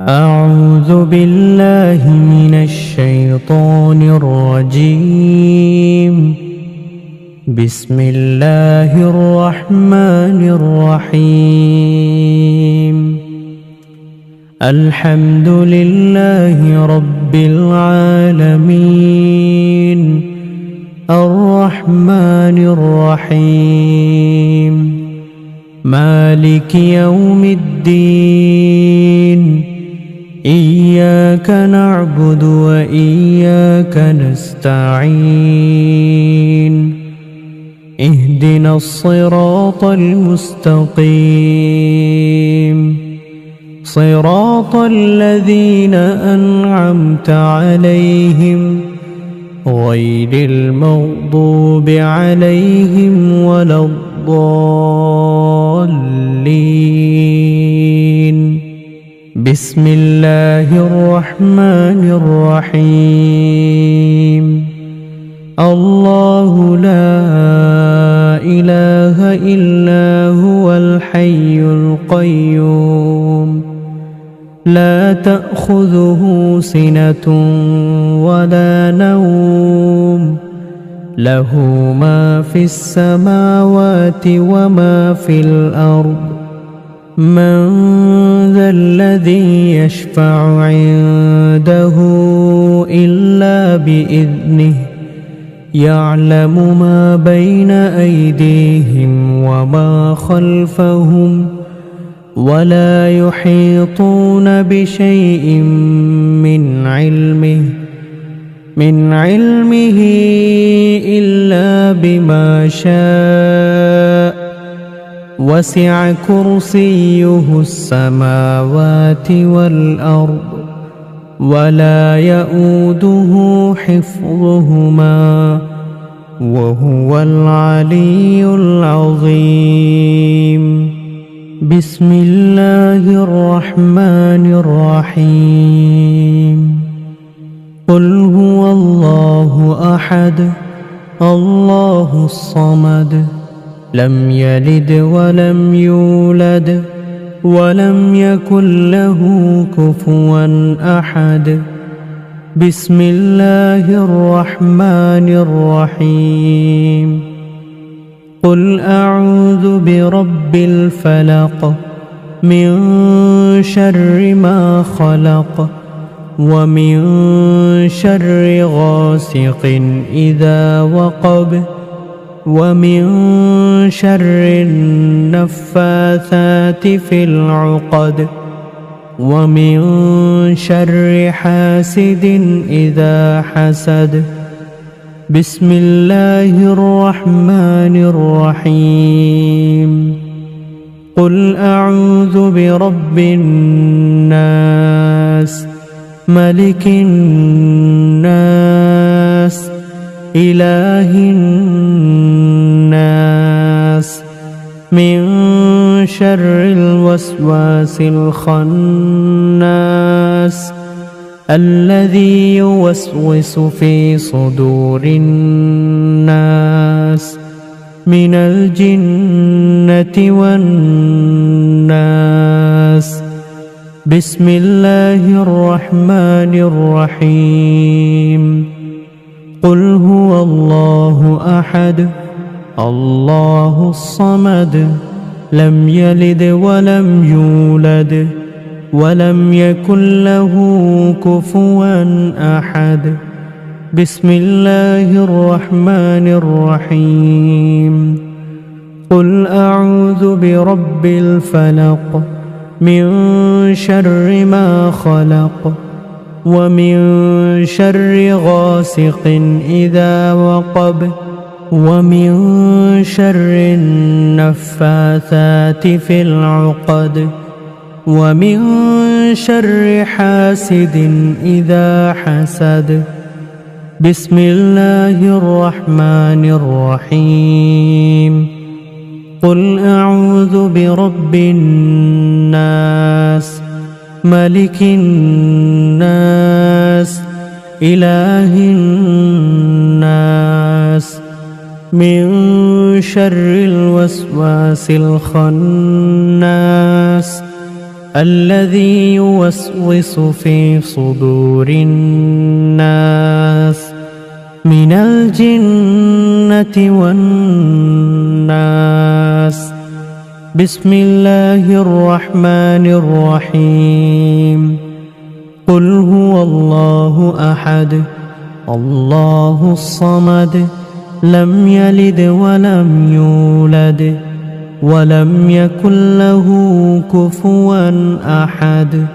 أعوذ بالله من الشيطان الرجيم. بسم الله الرحمن الرحيم. الحمد لله رب العالمين الرحمن الرحيم مالك يوم الدين. إياك نعبد وإياك نستعين. اهدنا الصراط المستقيم صراط الذين أنعمت عليهم غير المغضوب عليهم ولا الضالين. بسم الله الرحمن الرحيم. الله لا إله إلا هو الحي القيوم لا تأخذه سنة ولا نوم له ما في السماوات وما في الأرض. من ذا الذي يشفع عنده إلا بإذنه يعلم ما بين أيديهم وما خلفهم ولا يحيطون بشيء من علمه إلا بما شاء. وسع كرسيه السماوات والأرض ولا يؤوده حفظهما وهو العلي العظيم. بسم الله الرحمن الرحيم. قل هو الله أحد الله الصمد لم يلد ولم يولد ولم يكن له كفوا أحد. بسم الله الرحمن الرحيم. قل أعوذ برب الفلق من شر ما خلق ومن شر غاسق إذا وقب ومن شر النفاثات في العقد ومن شر حاسد إذا حسد. بسم الله الرحمن الرحيم. قل أعوذ برب الناس ملك الناس إله الناس من شر الوسواس الخناس الذي يوسوس في صدور الناس من الجنة والناس. بسم الله الرحمن الرحيم. قل هو الله أحد الله الصمد لم يلد ولم يولد ولم يكن له كفوا أحد. بسم الله الرحمن الرحيم. قل أعوذ برب الفلق من شر ما خلق ومن شر غاسق إذا وقب ومن شر النفاثات في العقد ومن شر حاسد إذا حسد. بسم الله الرحمن الرحيم. قل أعوذ برب الناس ملك الناس إله الناس من شر الوسواس الخناس الذي يوسوس في صدور الناس من الجنة والناس. بسم الله الرحمن الرحيم. قل هو الله أحد الله الصمد لم يلد ولم يولد ولم يكن له كفوا أحد.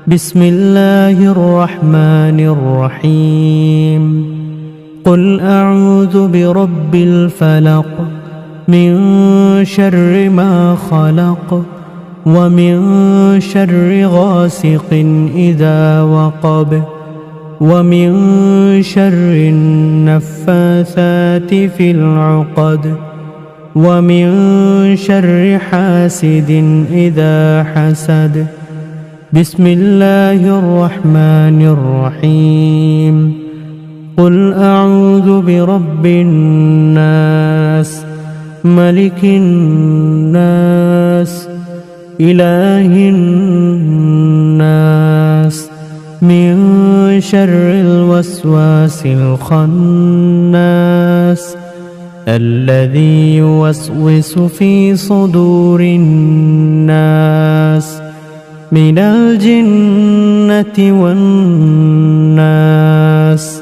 بسم الله الرحمن الرحيم. قل أعوذ برب الفلق من شر ما خلق ومن شر غاسق إذا وقب ومن شر النفاثات في العقد ومن شر حاسد إذا حسد. بسم الله الرحمن الرحيم. قل أعوذ برب الناس ملك الناس إله الناس من شر الوسواس الخناس الذي يوسوس في صدور الناس من الجنة والناس.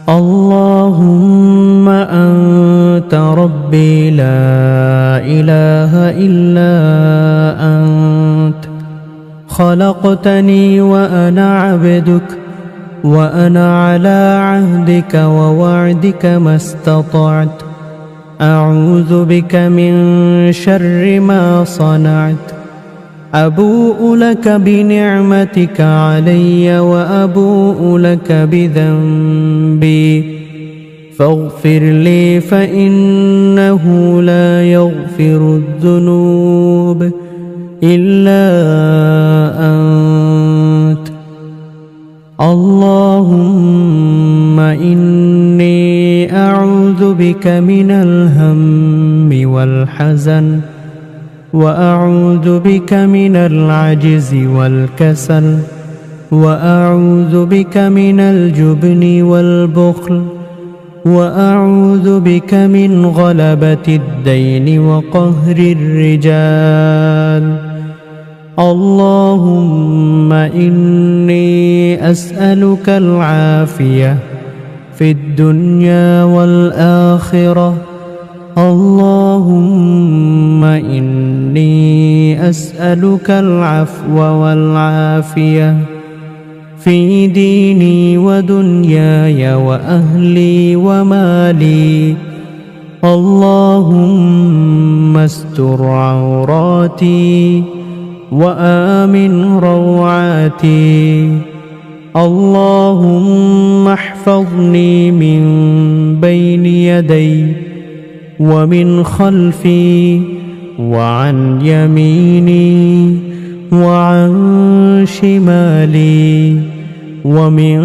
اللهم أنت ربي لا إله إلا أنت خلقتني وأنا عبدك وأنا على عهدك ووعدك ما استطعت. أعوذ بك من شر ما صنعت. أبوء لك بنعمتك علي وأبوء لك بذنبي فاغفر لي فإنه لا يغفر الذنوب إلا أنت. اللهم إني أعوذ بك من الهم والحزن وأعوذ بك من العجز والكسل وأعوذ بك من الجبن والبخل وأعوذ بك من غلبة الدين وقهر الرجال. اللهم إني أسألك العافية في الدنيا والآخرة. اللهم إني أسألك العفو والعافية في ديني ودنياي وأهلي ومالي. اللهم استر عوراتي وآمن روعاتي. اللهم احفظني من بين يدي ومن خلفي وعن يميني وعن شمالي ومن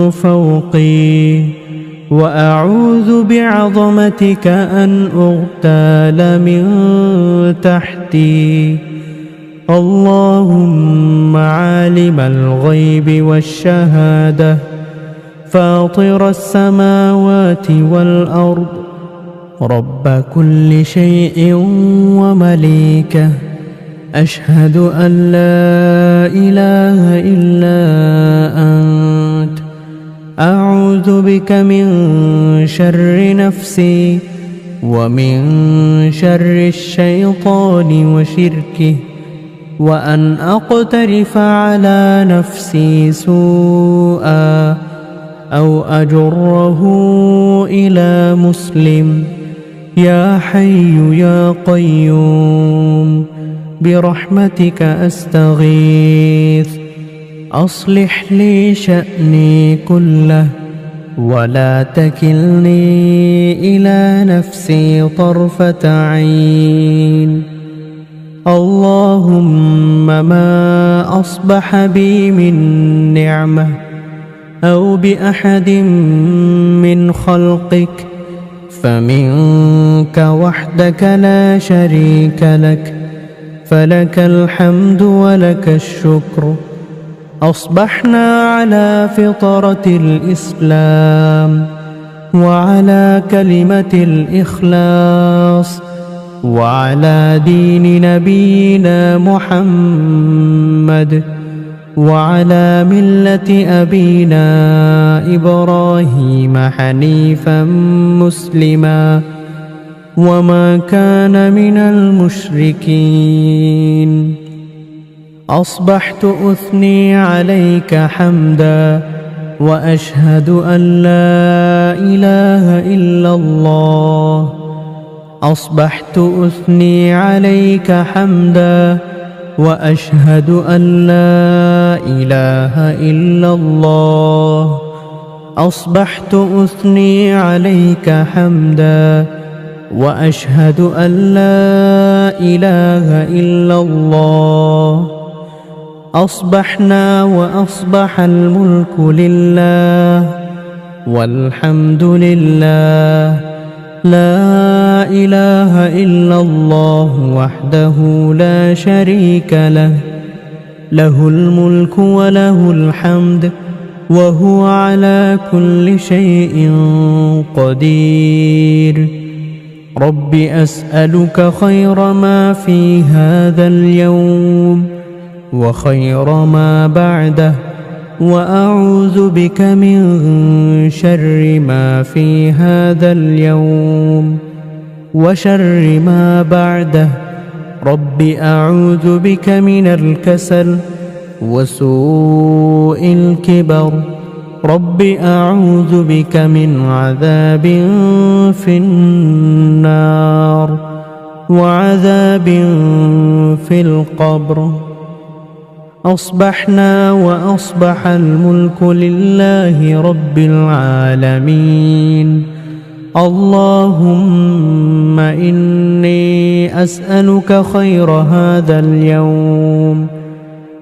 فوقي. وأعوذ بعظمتك أن أغتال من تحتي. اللهم عالم الغيب والشهادة فاطر السماوات والأرض رب كل شيء ومليكه. أشهد أن لا إله إلا أنت. أعوذ بك من شر نفسي ومن شر الشيطان وشركه وأن أقترف على نفسي سوءا أو أجره إلى مسلم. يا حي يا قيوم برحمتك أستغيث. أصلح لي شأني كله ولا تكلني إلى نفسي طرفة عين. اللهم ما أصبح بي من نعمة أو بأحد من خلقك فمنك وحدك لا شريك لك، فلك الحمد ولك الشكر. أصبحنا على فطرة الإسلام وعلى كلمة الإخلاص وعلى دين نبينا محمد وعلى ملة أبينا إبراهيم حنيفا مسلما وما كان من المشركين. أصبحت أثني عليك حمدا وأشهد أن لا إله إلا الله. أصبحت أثني عليك حمدا وأشهد أن لا إله إلا الله. أصبحت أثني عليك حمدا وأشهد أن لا إله إلا الله. أصبحنا وأصبح الملك لله والحمد لله، لا إله إلا الله وحده لا شريك له، له الملك وله الحمد وهو على كل شيء قدير. رب أسألك خير ما في هذا اليوم وخير ما بعده، وأعوذ بك من شر ما في هذا اليوم وشر ما بعده. رب أعوذ بك من الكسل وسوء الكبر. رب أعوذ بك من عذاب في النار وعذاب في القبر. أصبحنا وأصبح الملك لله رب العالمين. اللهم إني أسألك خير هذا اليوم،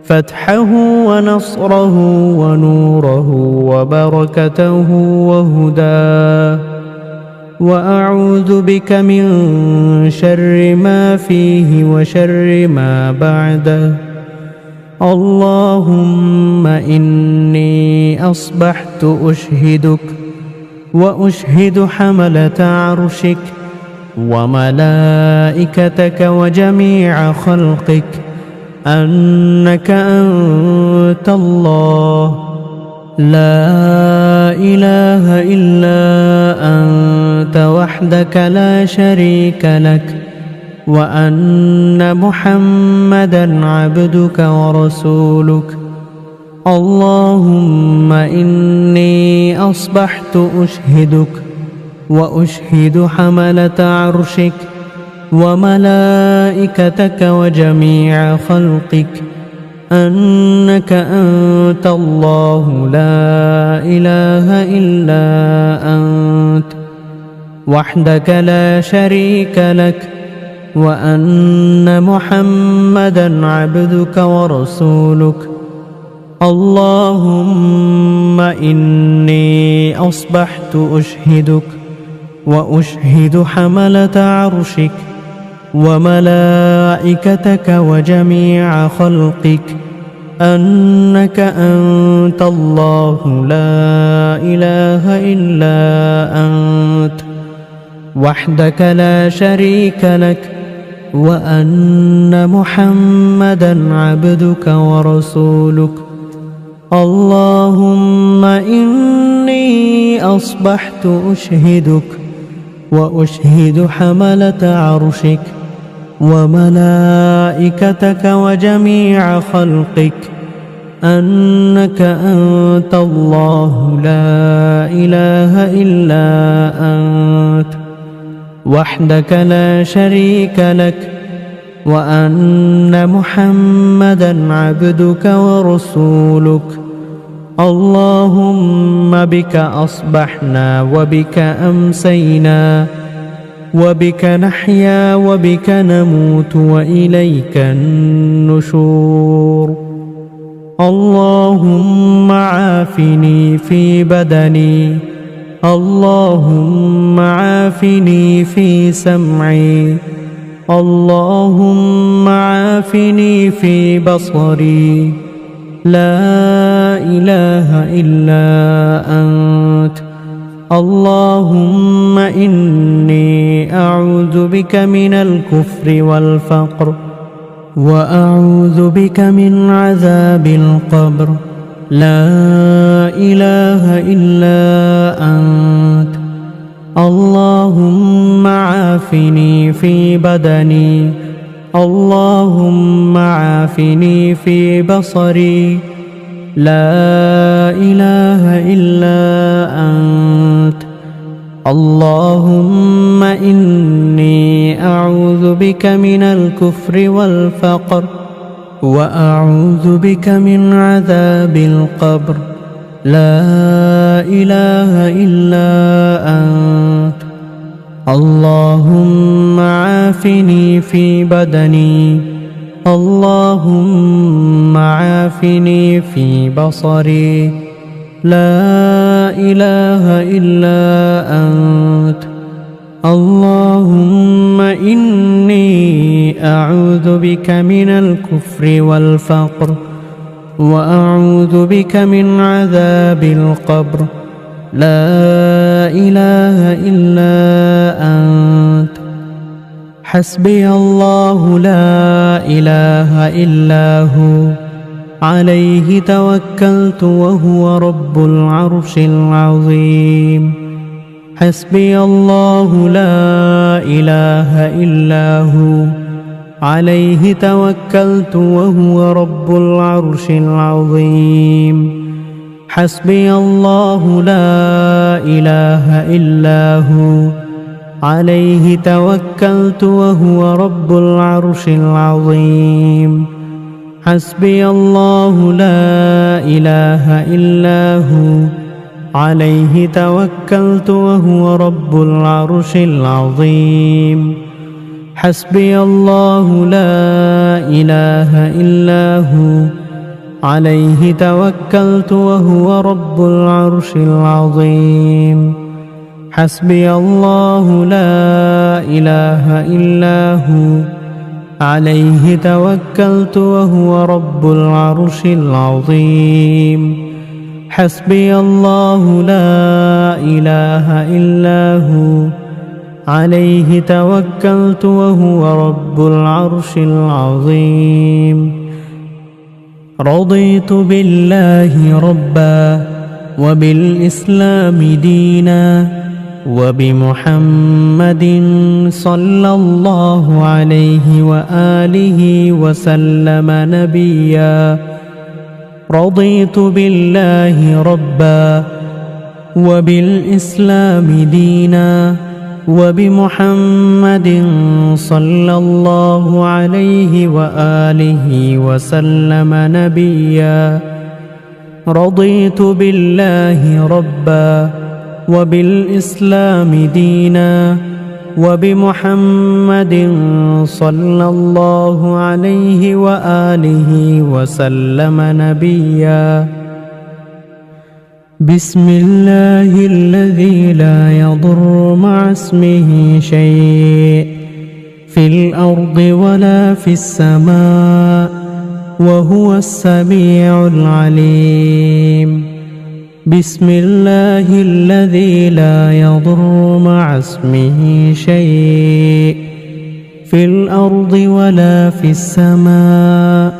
فتحه ونصره ونوره وبركته وهداه، وأعوذ بك من شر ما فيه وشر ما بعده. اللهم إني أصبحت أشهدك وأشهد حملة عرشك وملائكتك وجميع خلقك أنك أنت الله، لا إله إلا أنت وحدك لا شريك لك، وأن محمدًا عبدك ورسولك. اللهم إني أصبحت أشهدك وأشهد حملة عرشك وملائكتك وجميع خلقك أنك أنت الله، لا إله إلا أنت وحدك لا شريك لك، وأن محمدًا عبدك ورسولك. اللهم إني أصبحت أشهدك وأشهد حملة عرشك وملائكتك وجميع خلقك أنك أنت الله، لا إله إلا أنت وحدك لا شريك لك، وأن محمدًا عبدك ورسولك. اللهم إني أصبحت أشهدك وأشهد حملة عرشك وملائكتك وجميع خلقك أنك أنت الله، لا إله إلا أنت وحدك لا شريك لك، وأن محمدًا عبدك ورسولك. اللهم بك أصبحنا وبك أمسينا وبك نحيا وبك نموت وإليك النشور. اللهم عافني في بدني، اللهم عافني في سمعي، اللهم عافني في بصري لا إله إلا أنت اللهم إني أعوذ بك من الكفر والفقر وأعوذ بك من عذاب القبر لا إله إلا أنت اللهم عافني في بدني اللهم عافني في بصري لا إله إلا أنت اللهم إني أعوذ بك من الكفر والفقر وأعوذ بك من عذاب القبر لا إله إلا أنت اللهم عافني في بدني اللهم عافني في بصري لا إله إلا أنت اللهم إني أعوذ بك من الكفر والفقر وأعوذ بك من عذاب القبر لا إله إلا أنت حسبي الله لا إله إلا هو عليه توكلت وهو رب العرش العظيم حسبي الله لا إله إلا هو عليه توكلت وهو رب العرش العظيم حسبي الله لا إله إلا هو عليه توكلت وهو رب العرش العظيم حسبي الله لا إله إلا هو عليه توكلت وهو رب العرش العظيم حسبي الله لا إله إلا هو عليه توكلت وهو رب العرش العظيم حسبي الله لا إله إلا هو عليه توكلت وهو رب العرش العظيم حسبي الله لا إله إلا هو عليه توكلت وهو رب العرش العظيم رضيت بالله ربا وبالإسلام دينا وبمحمد صلى الله عليه وآله وسلم نبيا رضيت بالله ربا وبالإسلام دينا وبمحمد صلى الله عليه وآله وسلم نبيا رضيت بالله ربا وبالإسلام دينا وبمحمد صلى الله عليه وآله وسلم نبيا بسم الله الذي لا يضر مع اسمه شيء في الأرض ولا في السماء وهو السميع العليم بسم الله الذي لا يضر مع اسمه شيء في الأرض ولا في السماء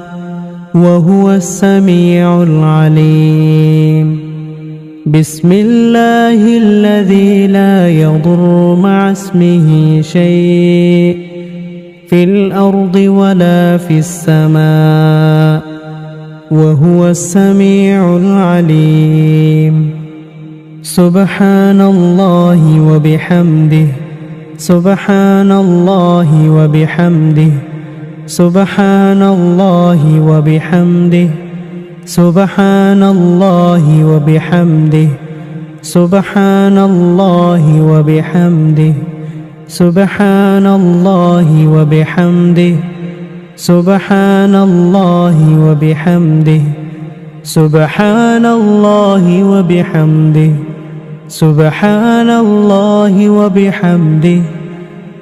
وهو السميع العليم بسم الله الذي لا يضر مع اسمه شيء في الأرض ولا في السماء وهو السميع العليم سبحان الله وبحمده سبحان الله وبحمده سبحان الله وبحمده سبحان الله وبحمده سبحان الله وبحمده سبحان الله وبحمده سبحان الله وبحمده سبحان الله وبحمده سبحان الله وبحمده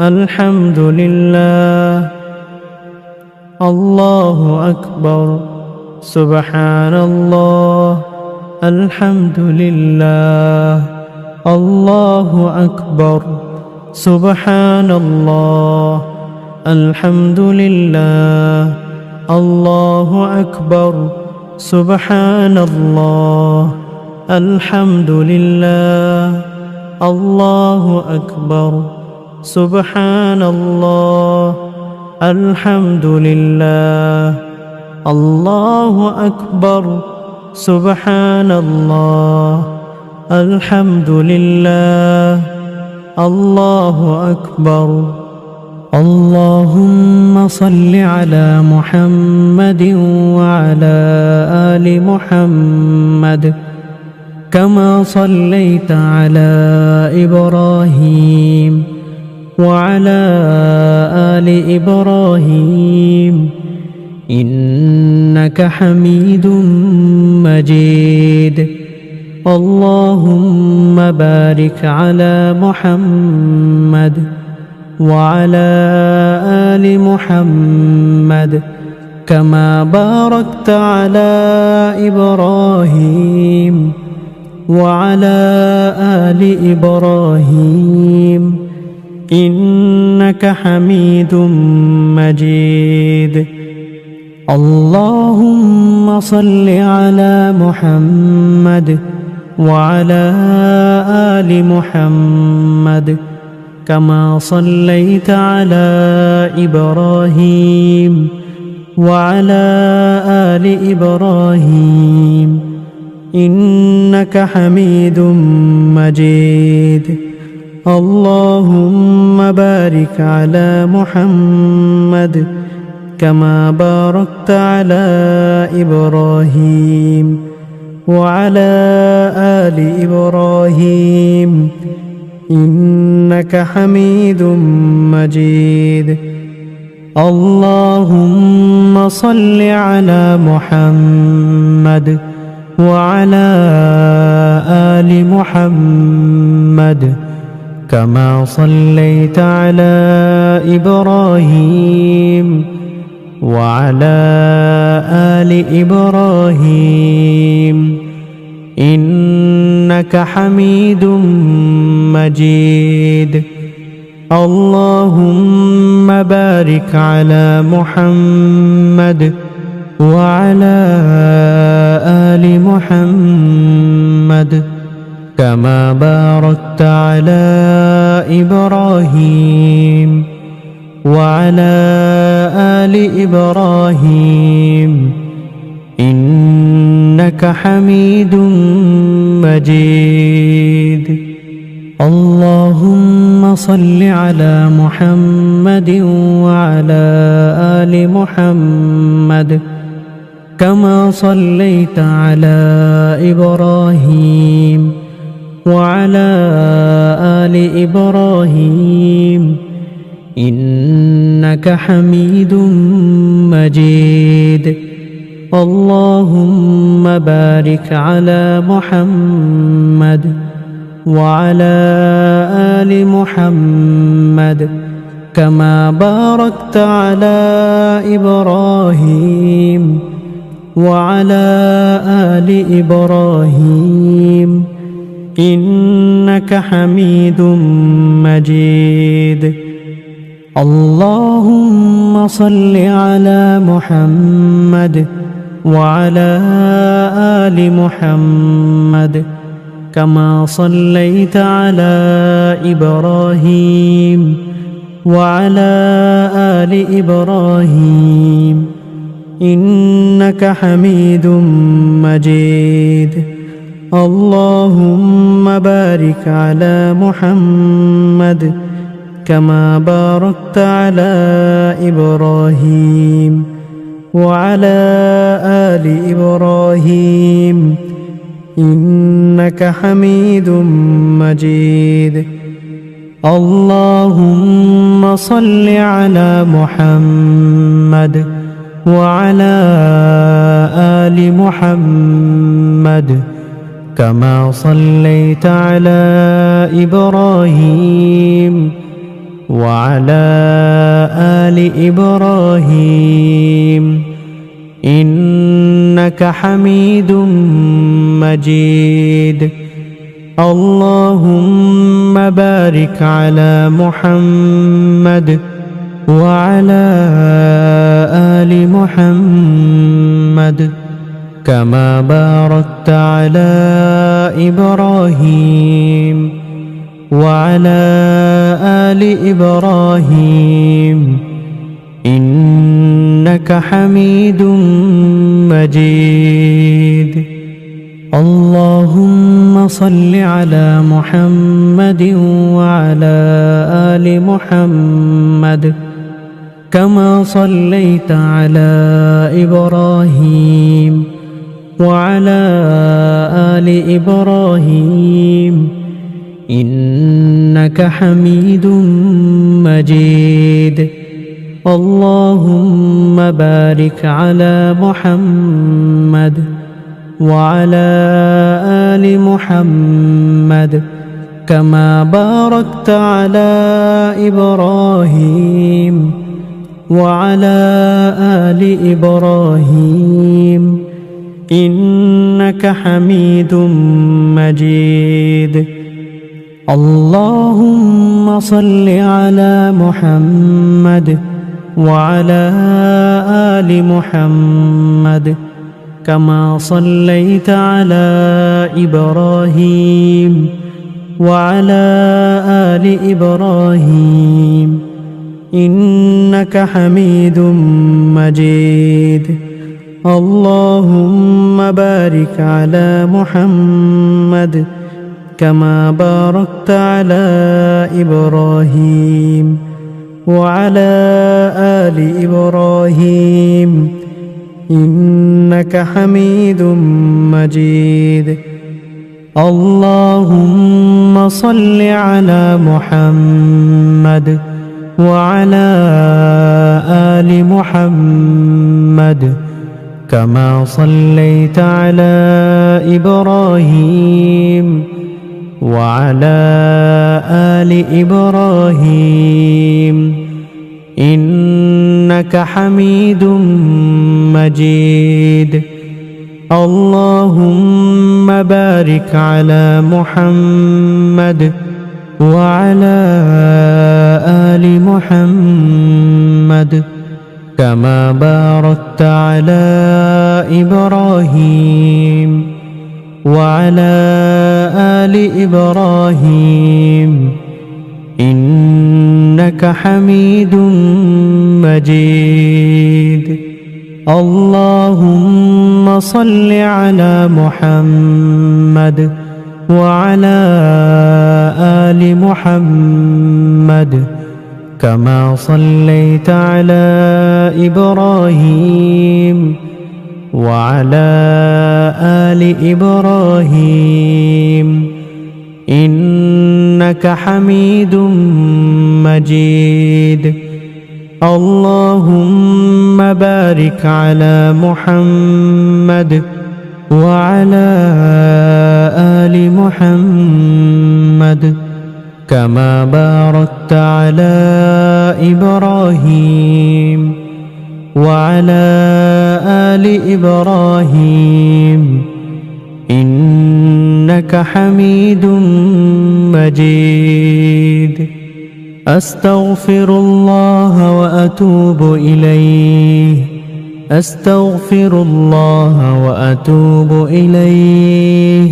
الحمد لله الله أكبر سبحان الله الحمد لله الله أكبر سبحان الله الحمد لله الله أكبر سبحان الله الحمد لله الله أكبر سبحان الله الحمد لله الله أكبر سبحان الله الحمد لله الله أكبر اللهم صل على محمد وعلى آل محمد كما صليت على إبراهيم وعلى آل إبراهيم إنك حميد مجيد اللهم بارك على محمد وعلى آل محمد كما باركت على إبراهيم وعلى آل إبراهيم إنك حميد مجيد اللهم صل على محمد وعلى آل محمد كما صليت على إبراهيم وعلى آل إبراهيم إنك حميد مجيد اللهم بارك على محمد كما باركت على إبراهيم وعلى آل إبراهيم إنك حميد مجيد اللهم صل على محمد وعلى آل محمد كما صليت على إبراهيم وعلى آل إبراهيم إنك حميد مجيد اللهم بارك على محمد وعلى آل محمد كما باركت على إبراهيم وعلى آل إبراهيم إنك حميد مجيد اللهم صل على محمد وعلى آل محمد كما صليت على إبراهيم وعلى آل إبراهيم إنك حميد مجيد اللهم بارك على محمد وعلى آل محمد كما باركت على إبراهيم وعلى آل إبراهيم إنك حميد مجيد اللهم صل على محمد وعلى آل محمد كما صليت على إبراهيم وعلى آل إبراهيم إنك حميد مجيد اللهم بارك على محمد كما باركت على إبراهيم وعلى آل إبراهيم إنك حميد مجيد اللهم صل على محمد وعلى آل محمد كما صليت على إبراهيم وعلى آل إبراهيم إنك حميد مجيد اللهم بارك على محمد وعلى آل محمد كما باركت على إبراهيم وعلى آل إبراهيم إنك حميد مجيد اللهم صل على محمد وعلى آل محمد كما صليت على إبراهيم وعلى آل إبراهيم إنك حميد مجيد اللهم بارك على محمد وعلى آل محمد كما باركت على إبراهيم وعلى آل إبراهيم إنك حميد مجيد اللهم صل على محمد وعلى آل محمد كما صليت على إبراهيم وعلى آل إبراهيم إنك حميد مجيد اللهم بارك على محمد كما باركت على إبراهيم وعلى آل إبراهيم إنك حميد مجيد اللهم صل على محمد وعلى آل محمد كما صليت على إبراهيم وعلى آل إبراهيم إنك حميد مجيد اللهم بارك على محمد وعلى آل محمد كما باركت على إبراهيم وعلى آل إبراهيم إنك حميد مجيد اللهم صل على محمد وعلى آل محمد كما صليت على إبراهيم وعلى آل إبراهيم إنك حميد مجيد اللهم بارك على محمد وعلى آل محمد كما باركت على إبراهيم وعلى آل إبراهيم إنك حميد مجيد أستغفر الله وأتوب إليه أستغفر الله وأتوب إليه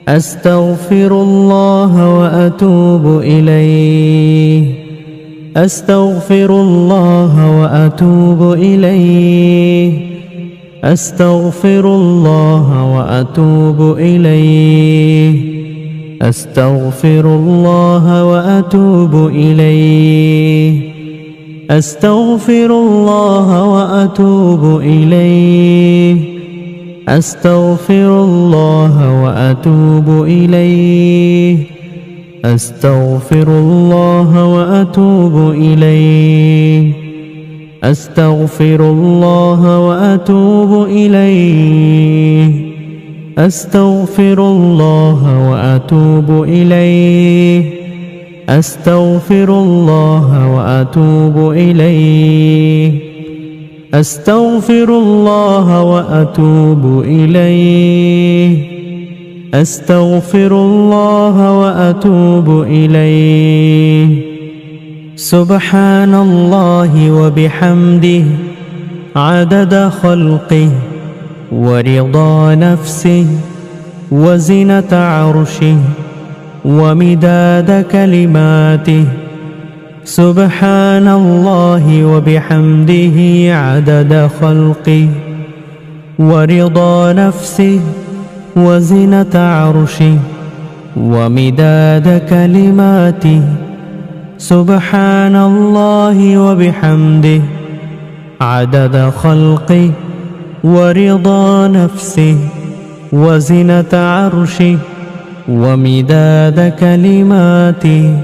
أستغفر الله وأتوب إليه أستغفر الله وأتوب إليه أستغفر الله وأتوب إليه أستغفر الله وأتوب إليه أستغفر الله وأتوب إليه أستغفر الله وأتوب إليه أستغفر الله وأتوب إليه أستغفر الله وأتوب إليه أستغفر الله وأتوب إليه أستغفر الله وأتوب إليه أستغفر الله وأتوب إليه أستغفر الله وأتوب إليه سبحان الله وبحمده عدد خلقه ورضا نفسه وزنة عرشه ومداد كلماته سبحان الله وبحمده عدد خلقه ورضا نفسه وزنة عرشه ومداد كلماته سبحان الله وبحمده عدد خلقه ورضا نفسه وزنة عرشه ومداد كلماته